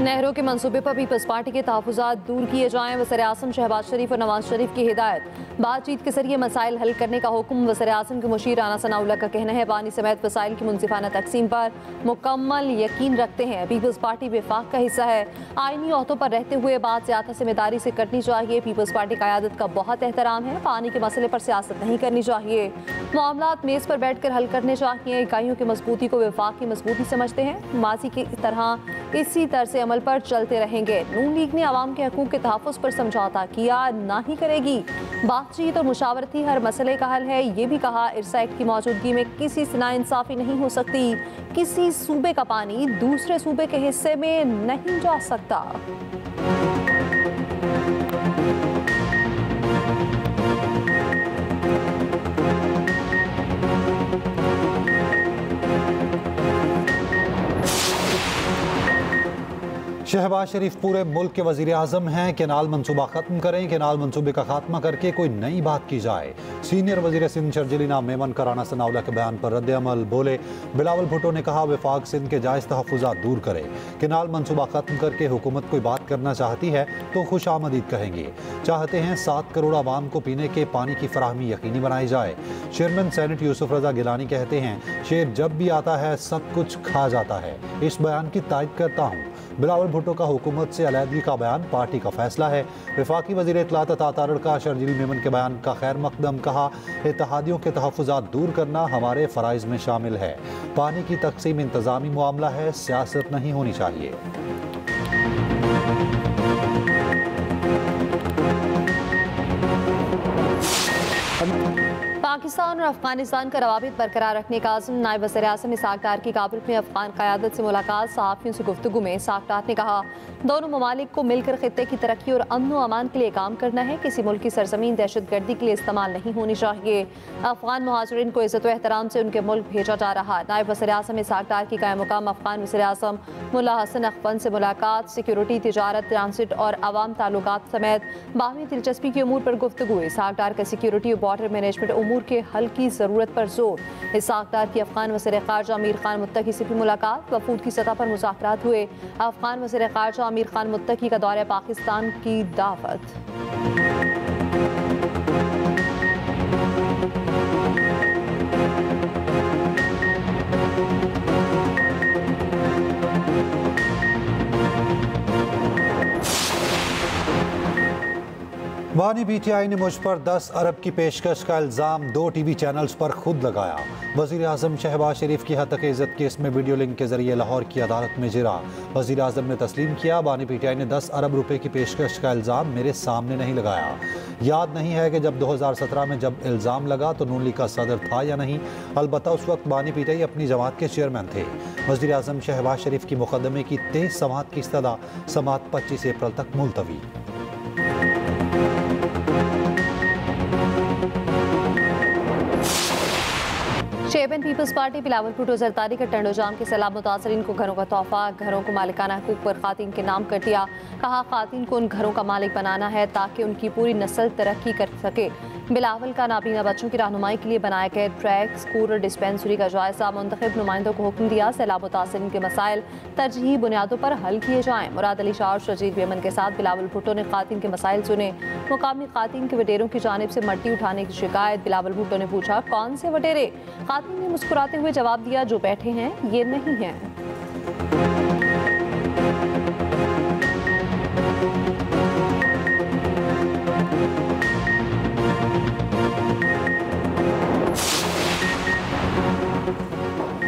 नहरों के मंसूबे पर पीपल्स पार्टी के तहफ़्फ़ुज़ात दूर किए जाएं। वज़ीर-ए-आज़म शहबाज शरीफ और नवाज शरीफ की हिदायत। बातचीत के जरिए मसाइल हल करने का हुक्म। वज़ीर-ए-आज़म के मुशीर राना सनाउल्लाह का कहना है पानी समेत वसाइल की मुनसिफाना तकसीम पर मुकम्मल यकीन रखते हैं। पीपल्स पार्टी वफाक का हिस्सा है। आइनी ओहदों पर रहते हुए बात ज़्यादा जिम्मेदारी से करनी चाहिए। पीपल्स पार्टी क़यादत का बहुत एहतराम है। पानी के मसले पर सियासत नहीं करनी चाहिए। मामलात मेज़ पर बैठ कर हल करने चाहिए। इकाइयों की मजबूती को वफाक की मजबूती समझते हैं। माजी की तरह इसी तरह से अमल पर चलते रहेंगे। नून लीग ने अवाम के हकूक़ के तहफ़्फ़ुज़ पर समझौता किया, ना ही करेगी। बातचीत और मुशावरती हर मसले का हल है। ये भी कहा इरसा एक्ट की मौजूदगी में किसी से नाइंसाफ़ी नहीं हो सकती। किसी सूबे का पानी दूसरे सूबे के हिस्से में नहीं जा सकता। शहबाज शरीफ पूरे मुल्क के वज़ीर आज़म हैं। केनाल मनसूबा ख़त्म करें। केनाल मनसूबे का खात्मा करके कोई नई बात की जाए। सीनियर वज़ीर सिंध शर्जीलीना मेमन का राना सनाउल्लाह के बयान पर रद्द अमल। बोले बिलावल भुट्टो ने कहा वफाक सिंध के जायज़ तहफ़्फ़ुज़ात दूर करे। केनाल मनसूबा ख़त्म करके हुकूमत कोई बात करना चाहती है तो खुश आमदीद कहेंगे। चाहते हैं 7 करोड़ आवाम को पीने के पानी की फराहमी यकीनी बनाई जाए। चेयरमैन सेनेट यूसुफ रजा गिलानी कहते हैं शेर जब भी आता है सब कुछ खा जाता है। इस बयान की तायद करता हूँ। बिलावल भुट्टो का हुकूमत से अलहदगी का बयान पार्टी का फैसला है। वफाकी वज़ीर इत्तलात तातारड़ का शर्जील मेमन के बयान का खैर मकदम। कहा इत्तेहादियों के तहफ़्फ़ुज़ात दूर करना हमारे फ़राइज़ में शामिल है। पानी की तकसीम इंतज़ामी मामला है, सियासत नहीं होनी चाहिए। पाकिस्तान और अफगानिस्तान का रवाबित बरकरार रखने का आज़म। नायब वज़ीर-ए-आज़म इसाक डार की काबुल में अफगान क़यादत से मुलाकात। सहाफ़ियों से गुफ्तगू में इसाक डार ने कहा दोनों ममालिक को मिलकर खित्ते की तरक्की और अमन व अमान के लिए काम करना है। किसी मुल्क की सरजमीन दहशतगर्दी के लिए इस्तेमाल नहीं होनी चाहिए। अफगान मुहाजिरीन को इज़्ज़त व एहतराम से उनके मुल्क भेजा जा रहा। नायब वज़ीर-ए-आज़म इसाक डार की कायम मुकाम अफगान वज़ीर-ए-आज़म मुल्ला हसन अखवंद से मुलाकात। सिक्योरिटी, तिजारत, ट्रांसिट और अवाम ताल्लुकात समेत बाहमी दिलचस्पी के उमूर पर गुफ्तगू। इसाक डार का सिक्योरिटी और बॉर्डर मैनेजमेंट उमूर के हल की ज़रूरत पर जोर। इसाक डार की अफगान वज़ीर ख़ारजा अमीर खान मुत्तकी से भी मुलाकात। वफूद की सतह पर मुज़ाकरात हुए। अफगान वज़ीर ख़ारजा अमीर खान मुत्तकी का दौरे पाकिस्तान की दावत। बानी पीटीआई ने मुझ पर 10 अरब की पेशकश का इल्ज़ाम 2 टीवी चैनल्स पर खुद लगाया। वज़ीर आज़म शहबाज शरीफ की हद तक इज़्ज़त केस में वीडियो लिंक के जरिए लाहौर की अदालत में जिरा। वज़ीर आज़म ने तस्लीम किया बानी पीटीआई ने 10 अरब रुपए की पेशकश का इल्ज़ाम मेरे सामने नहीं लगाया। याद नहीं है कि जब 2017 में जब इल्ज़ाम लगा तो नून लीग का सदर था या नहीं। अलबत्ता उस वक्त बानी पीटीआई अपनी जमात के चेयरमैन थे। वज़ीर आज़म शहबाज शरीफ की मुकदमे की 23 समात की इस्तदा समात 25 अप्रैल तक मुलतवी। चेयरमैन पीपल्स पार्टी बिलावल भुट्टो जरदारी का टंडो जाम के सैलाब मुतासरीन को घरों का तोहफा। घरों को मालिकाना हकूक पर खातिन के नाम कर दिया। कहा खातिन को उन घरों का मालिक बनाना है ताकि उनकी पूरी नस्ल तरक्की कर सके। बिलावल का नाबीना बच्चों की रहनुमाई के लिए बनाए गए ट्रैक, स्कूल और डिस्पेंसरी का जायजा। मुंतखब नुमाइंदों को हुक्म दिया सैलाब मुतासरीन के मसाइल तरजीही बुनियादों पर हल किए जाएँ। मुराद अली शाह और शजील मेमन के साथ बिलावल भुट्टो ने खातिन के मसाइल सुने। मुकामी खातिन के वडेरों की जानिब से मट्टी उठाने की शिकायत। बिलावल भुट्टो ने पूछा कौन से वडेरे? खातिन ने मुस्कुराते हुए जवाब दिया जो बैठे हैं ये नहीं हैं।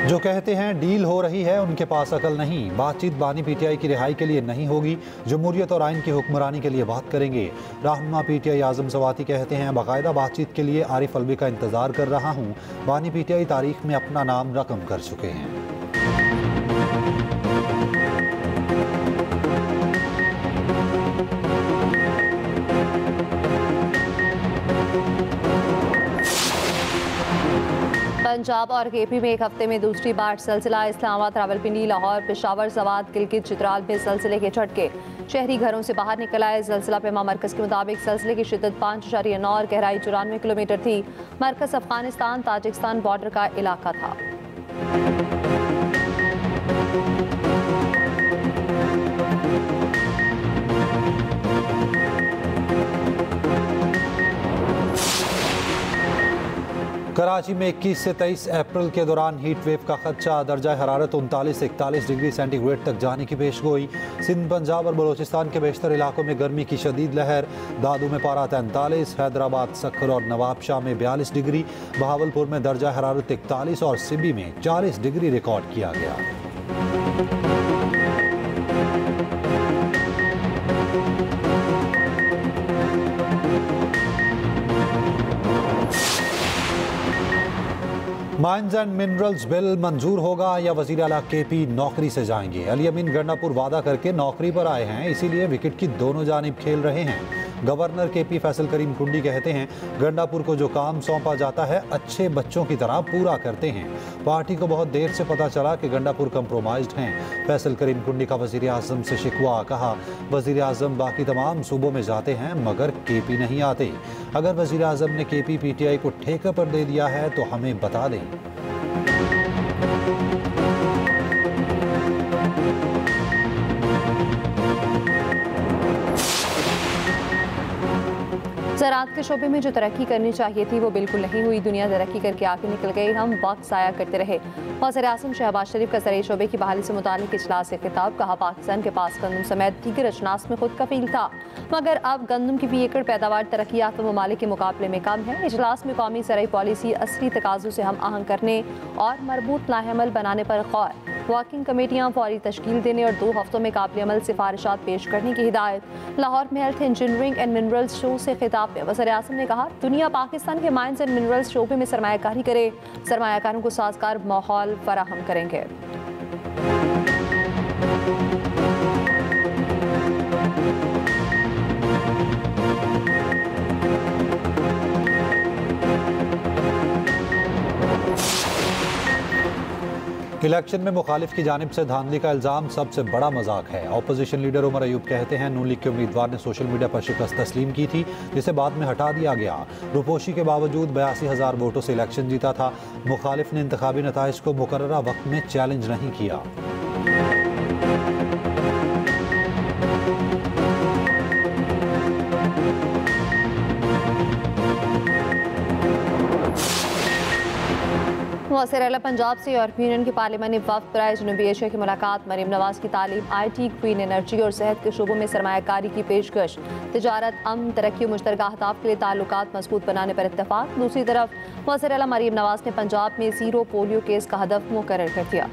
जो कहते हैं डील हो रही है उनके पास अकल नहीं। बातचीत बानी पीटीआई की रिहाई के लिए नहीं होगी, जमहूरियत और आइन की हुक्मरानी के लिए बात करेंगे। रहनुमा पीटीआई आज़म सवाती कहते हैं बाकायदा बातचीत के लिए आरिफ अलवी का इंतज़ार कर रहा हूँ। बानी पीटीआई तारीख में अपना नाम रकम कर चुके हैं। पंजाब और केपी में एक हफ्ते में दूसरी बार सिलसिला। इस्लामाबाद, रावलपिंडी, लाहौर, पेशावर, सवात, गिलगित, चित्राल में सिलसिले के झटके। शहरी घरों से बाहर निकल आए। सिलसिला पेमा मरकज़ के मुताबिक सिलसिले की शिद्दत 5.9 और गहराई 94 किलोमीटर थी। मरकज़ अफगानिस्तान ताजिकिस्तान बॉर्डर का इलाका था। कराची में 21 से 23 अप्रैल के दौरान हीट वेव का खदशा, दर्जा हरारत 39 से 41 डिग्री सेंटीग्रेड तक जाने की पेशगोई। सिंध, पंजाब और बलोचिस्तान के बेशतर इलाकों में गर्मी की शदीद लहर। दादू में पारा 43, हैदराबाद, सक्खर और नवाबशाह में 42 डिग्री, बहावलपुर में दर्जा हरारत 41 और सिबी में 40 डिग्री रिकॉर्ड किया गया। माइंस एंड मिनरल्स बिल मंजूर होगा या वजीर आला केपी नौकरी से जाएंगे? अली अमीन गंडापुर वादा करके नौकरी पर आए हैं, इसीलिए विकेट की दोनों जानिब खेल रहे हैं। गवर्नर केपी फैसल करीम कुंडी कहते हैं, गंडापुर को जो काम सौंपा जाता है अच्छे बच्चों की तरह पूरा करते हैं। पार्टी को बहुत देर से पता चला कि गंडापुर कंप्रोमाइज्ड हैं। फैसल करीम कुंडी का वजीर आजम से शिकवा, कहा वजीर आजम बाकी तमाम सूबों में जाते हैं मगर केपी नहीं आते। अगर वजीर आजम ने केपी पीटीआई को ठेके पर दे दिया है तो हमें बता दें। ज़राअत के शोबे में जो तरक्की करनी चाहिए थी वो बिल्कुल नहीं हुई। दुनिया तरक्की करके आगे निकल गई, हम वक्त ज़ाया करते रहे। वज़ीर आज़म शहबाज शरीफ का ज़राई शोबे की बहाली से मुतालिक इजलास से खिताब, कहा पाकिस्तान के पास गंदम समेत दीगर अजनास में खुद कफील था मगर अब गंदम की फी एकड़ पैदावार तरक्की याफ्ता ममालिक के मुकाबले में कम है। इजलास में कौमी ज़राई पॉलिसी असली तकाज़ों से हम आहंग करने और मरबूत लाहेअमल बनाने पर गौर, वर्किंग कमेटियाँ फौरी तश्कील देने और 2 हफ्तों में काबिल अमल सिफारिशात पेश करने की हिदायत। लाहौर में health engineering and minerals show से खिताब में वज़ीर आज़म ने कहा, दुनिया पाकिस्तान के माइंस एंड मिनरल्स शोबे में सरमायाकारी करे, सरमायाकारों को साजगार माहौल फराहम करेंगे। इलेक्शन में मुखालिफ की जानिब से धांधली का इल्ज़ाम सबसे बड़ा मजाक है। अपोजिशन लीडर उमर अयूब कहते हैं, नून लीग के उम्मीदवार ने सोशल मीडिया पर शिकस्त तस्लीम की थी जिसे बाद में हटा दिया गया। रुपोशी के बावजूद 82,000 वोटों से इलेक्शन जीता था। मुखालिफ ने इंतखाबी नताइज को मुकर्ररा वक्त में चैलेंज नहीं किया। वज़ीर आला पंजाब से यूरोपीय यूनियन के पार्लिमानी वफ़द बराए जनूबी एशिया की मुलाकात। मरीम नवाज की तालीम, IT, ग्रीन एनर्जी और सेहत के शोबों में सरमायाकारी की पेशकश। तिजारत, अमन, तरक्की और मुश्तरका अहदाफ के लिए ताल्लुकात मजबूत बनाने पर इत्तफाक। दूसरी तरफ वज़ीर आला मरीम नवाज ने पंजाब में 0 पोलियो केस का हदफ मुकर्रर कर दिया।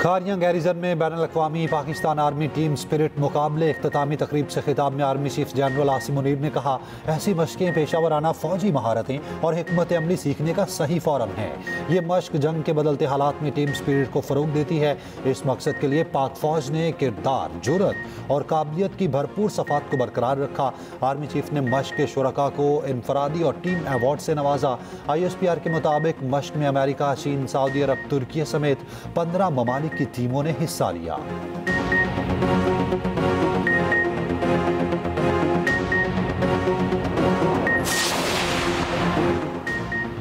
खारियां गैरिजन में बैनुल-अक़वामी पाकिस्तान आर्मी टीम स्पिरिट मुकाबले। इख्तितामी तकरीब से खिताब में army chief general Asim Munir ने कहा, ऐसी मशकें पेशा वराना फौजी महारतें और हिकमत अमली सीखने का सही फ़ोरम है। ये मश्क जंग के बदलते हालात में टीम स्पिरिट को फ़रोग देती है। इस मकसद के लिए पाक फ़ौज ने किरदार, जुर्रत और काबिलियत की भरपूर सफ़ात को बरकरार रखा। आर्मी चीफ ने मश्क के शुरका को इनफरादी और टीम अवार्ड से नवाजा। ISPR के मुताबिक मश्क में अमेरिका, चीन, सऊदी अरब, तुर्की समेत 15 ममालिक की टीमों ने हिस्सा लिया।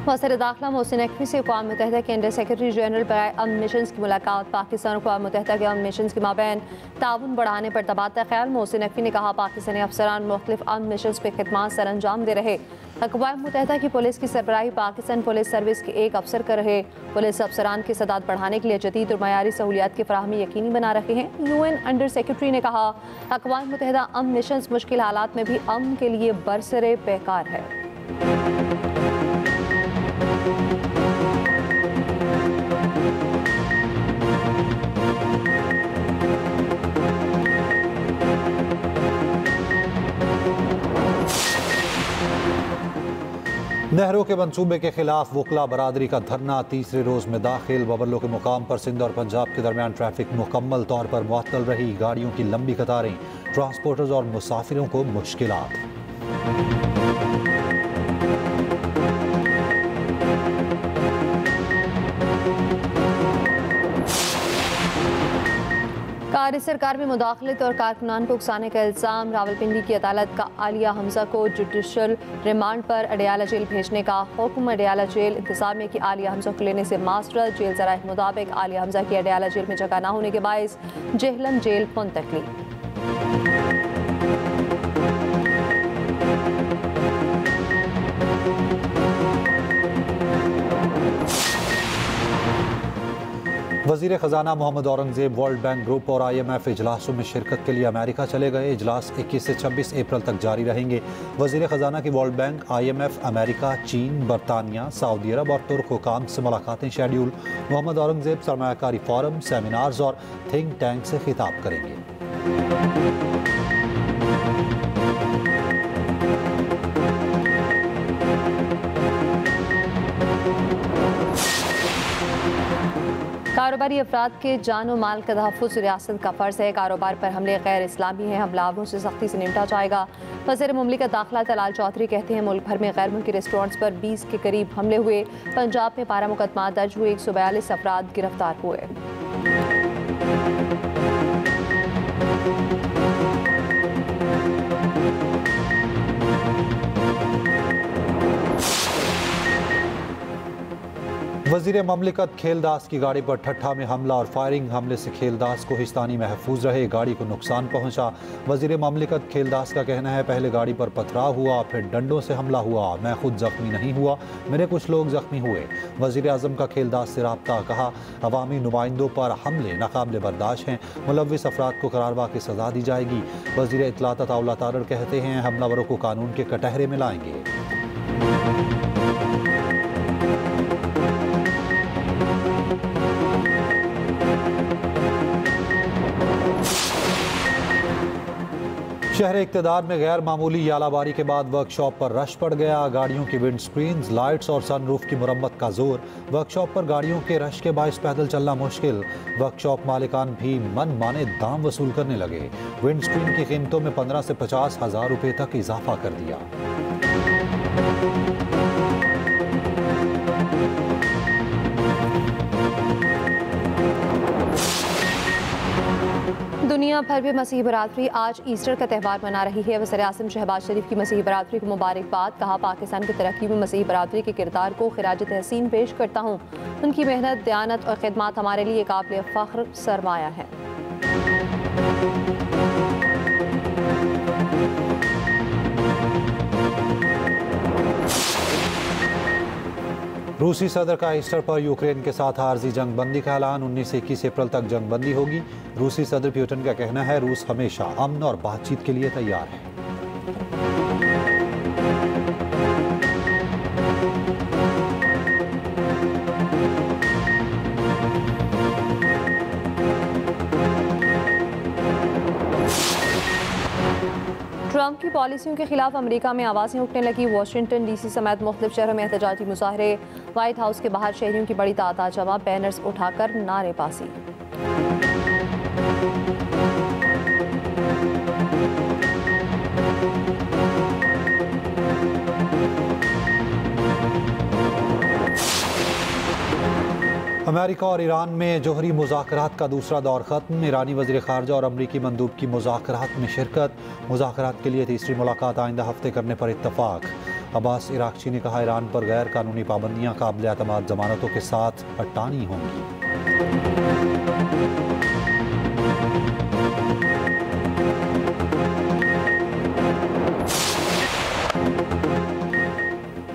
वज़ीर दाखिला मोहसिन नकवी से अक़वाम मुत्तहिदा के अंडर सेक्रेटरी जनरल बराए अमन मिशंस की मुलाकात। पाकिस्तान और अक़वाम मुत्तहिदा के अमन मिशंस के माबैन ताउन बढ़ाने पर तबादला ख्याल। मोहसिन नकवी ने कहा, पाकिस्तानी अफसरान मुख्तलिफ अमन मिशंस पर खिदमात सर अंजाम दे रहे। अक़वाम मुत्तहिदा की पुलिस की सरबराही पाकिस्तान पुलिस सर्विस के एक अफसर कर रहे। पुलिस अफसरान की सदात बढ़ाने के लिए जदीद और मयारी सहूलियात की फराहमी यकीनी बना रहे हैं। UN अंडर सेक्रेटरी ने कहा, अक़वाम मुत्तहिदा अमन मिशंस मुश्किल हालात में भी अमन के लिए बरसरे पेकार है। नहरों के मंसूबे के खिलाफ वकला बरादरी का धरना तीसरे रोज में दाखिल। बबरलो के मुकाम पर सिंध और पंजाब के दरमियान ट्रैफिक मुकम्मल तौर पर मुअत्तल रही। गाड़ियों की लंबी कतारें, ट्रांसपोर्टर्स और मुसाफिरों को मुश्किलात। भारत सरकार में मुदाखलत और कारकुनान को उकसाने का इल्ज़ाम। रावलपिंडी की अदालत का आलिया हमजा को जुडिशल रिमांड पर अडयाला जेल भेजने का हुक्म। अडयाला जेल इंतजामिया की आलिया हमजा को लेने से मास्टर। जेल ज़राए के मुताबिक आलिया हमजा की अडयाला जेल में जगह न होने के बायस जेहलम जेल मुंतकली। वज़ीर ख़जाना Muhammad Aurangzeb world bank group और IMF इजलासों में शिरकत के लिए अमेरिका चले गए। इजलास 21 से 26 अप्रैल तक जारी रहेंगे। वज़ीर ख़जाना की वर्ल्ड बैंक, IMF, अमेरिका, चीन, बरतानिया, सऊदी अरब और तुर्क हुकाम से मुलाकातें शेड्यूल। मोहम्मद औरंगज़ेब सरमायाकारी फोरम, सेमिनार्स और थिंक टैंक से खिताब करेंगे। कारोबारी अफराद के जान और माल का तहफ़्फ़ुज़ रियासत का फ़र्ज़ है। कारोबार पर हमले गैर इस्लामी हैं, हमलावरों से सख्ती से निपटा जाएगा। वज़ीर मुमलिकत दाखिला तलाल चौधरी कहते हैं मुल्क भर में गैर मुल्की रेस्टोरेंट्स पर 20 के करीब हमले हुए। पंजाब में 12 मुकदमा दर्ज हुए, 142 अफराद गिरफ्तार हुए। वज़ीर ममलिकत खेलदास की गाड़ी पर ठट्ठा में हमला और फायरिंग। हमले से खेलदास को हिस्तानी महफूज रहे, गाड़ी को नुकसान पहुंचा। वज़ीर ममलिकत खेलदास का कहना है पहले गाड़ी पर पथराव हुआ, फिर डंडों से हमला हुआ। मैं खुद जख्मी नहीं हुआ, मेरे कुछ लोग जख्मी हुए। वज़ीर आज़म का खेलदास से राब्ता। कहा अवामी नुमाइंदों पर हमले नाकाबिले बर्दाश्त हैं, मुलव्विस अफराद को करारवा की सज़ा दी जाएगी। वज़ीर इत्तलात अताउल्लाह तारड़ कहते हैं हमलावरों को कानून के कटहरे में लाएंगे। शहर इक़्तिदार में गैर मामूली यालाबारी के बाद वर्कशॉप पर रश पड़ गया। गाड़ियों की विंड स्क्रीन्स, लाइट्स और सनरूफ की मुरम्मत का जोर। वर्कशॉप पर गाड़ियों के रश के बायस पैदल चलना मुश्किल। वर्कशॉप मालिकान भी मन माने दाम वसूल करने लगे। विंड स्क्रीन की कीमतों में 15 से 50 हज़ार रुपये तक इजाफा कर दिया। दुनिया भर में मसीह बरादरी आज ईस्टर का त्यौहार मना रही है। वज़ीर आज़म शहबाज शरीफ की मसीह बरादरी को मुबारकबाद। कहा पाकिस्तान की तरक्की में मसीह बरादरी के किरदार को खिराज तहसीन पेश करता हूँ। उनकी मेहनत, दयानत और खिदमत हमारे लिए काबिल फ़ख्र सरमाया है। रूसी सदर का ईस्टर पर यूक्रेन के साथ आर्जी जंग बंदी का ऐलान। 19 से 21 अप्रैल तक जंग बंदी होगी। रूसी सदर पुतिन का कहना है रूस हमेशा अमन और बातचीत के लिए तैयार है। ट्रंप की पॉलिसियों के खिलाफ अमेरिका में आवाज़ें उठने लगी। वाशिंगटन DC समेत मुख्तलिफ शहरों में एहतजाजी मुजाहरे। व्हाइट हाउस के बाहर शहरियों की बड़ी तादाद जमा, बैनर्स उठाकर नारेबाजी। अमेरिका और ईरान में जोहरी मुज़ाकरात का दूसरा दौर ख़त्म। ईरानी वज़ीर ख़ारजा और अमरीकी मंदूब की मुज़ाकरात में शिरकत। मुज़ाकरात के लिए तीसरी मुलाकात आइंदा हफ्ते करने पर इत्तफ़ाक़। अब्बास इराक़ची ने कहा ईरान पर गैर कानूनी पाबंदियाँ काबिल एतमाद ज़मानतों के साथ हटानी होंगी।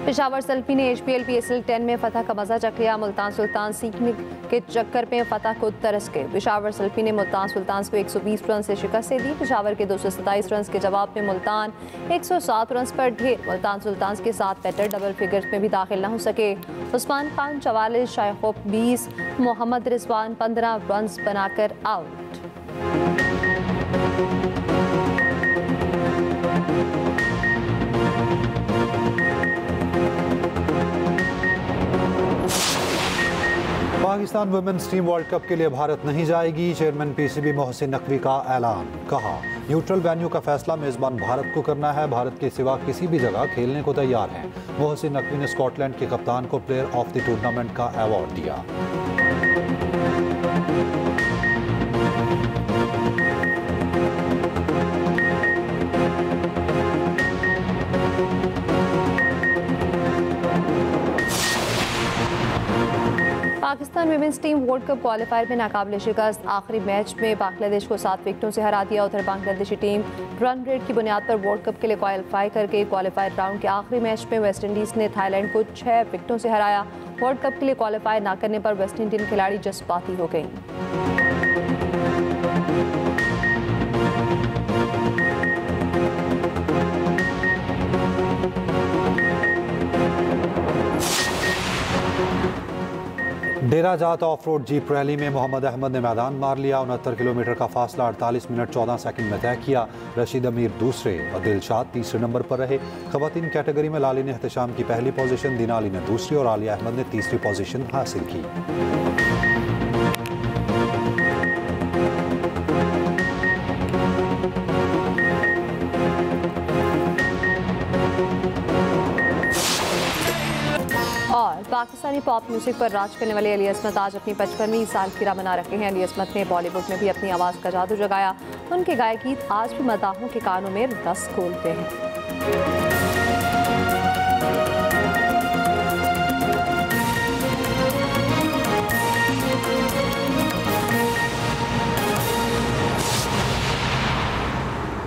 पेशावर सल्फी ने HPL PSL 10 में फतह का मजा चख लिया। मुल्तान सुल्तान सीखने के चक्कर में फतह को तरस गए। पेशावर सल्फी ने मुल्तान सुल्तान को 120 रन से शिकस्त दे दी। पेशावर के 227 रन के जवाब में मुल्तान 107 रन पर ढेर। मुल्तान सुल्तान के 7 बैटर डबल फिगर्स में भी दाखिल न हो सके। उस्मान खान 44, शायखोब 20, मोहम्मद रिजवान 15 रन बनाकर आउट। Pakistan women's team world cup के लिए भारत नहीं जाएगी। चेयरमैन PCB मोहसिन नकवी का ऐलान। कहा न्यूट्रल वेन्यू का फैसला मेज़बान भारत को करना है। भारत के सिवा किसी भी जगह खेलने को तैयार हैं। मोहसिन नकवी ने स्कॉटलैंड के कप्तान को प्लेयर ऑफ द टूर्नामेंट का अवार्ड दिया। Pakistan women's team world cup qualifier में नाकाबिल शिकस्त, आखिरी मैच में बांग्लादेश को 7 विकेटों से हरा दिया। उधर बांग्लादेशी टीम रन रेट की बुनियाद पर वर्ल्ड कप के लिए क्वालिफाई करके क्वालिफायर राउंड के आखिरी मैच में वेस्ट इंडीज ने थाईलैंड को 6 विकेटों से हराया। वर्ल्ड कप के लिए क्वालिफाई न करने पर वेस्ट इंडियन खिलाड़ी जज्बाती हो गई। डेरा जात ऑफ रोड जीप रैली में मोहम्मद अहमद ने मैदान मार लिया। 69 किलोमीटर का फासला 48 मिनट 14 सेकंड में तय किया। रशीद अमीर दूसरे और दिलशाद तीसरे नंबर पर रहे। खवातीन कैटेगरी में लाली ने एहतशाम की पहली पोजीशन, दीनाली ने दूसरी और आलिया अहमद ने तीसरी पोजीशन हासिल की। और पाकिस्तानी पॉप म्यूजिक पर राज करने वाले अली असमत आज अपनी 55वीं सालगिरह मना रहे हैं। अली असमत ने बॉलीवुड में भी अपनी आवाज़ का जादू जगाया। उनके गाए गीत आज भी मदाहों के कानों में रस घोलते हैं।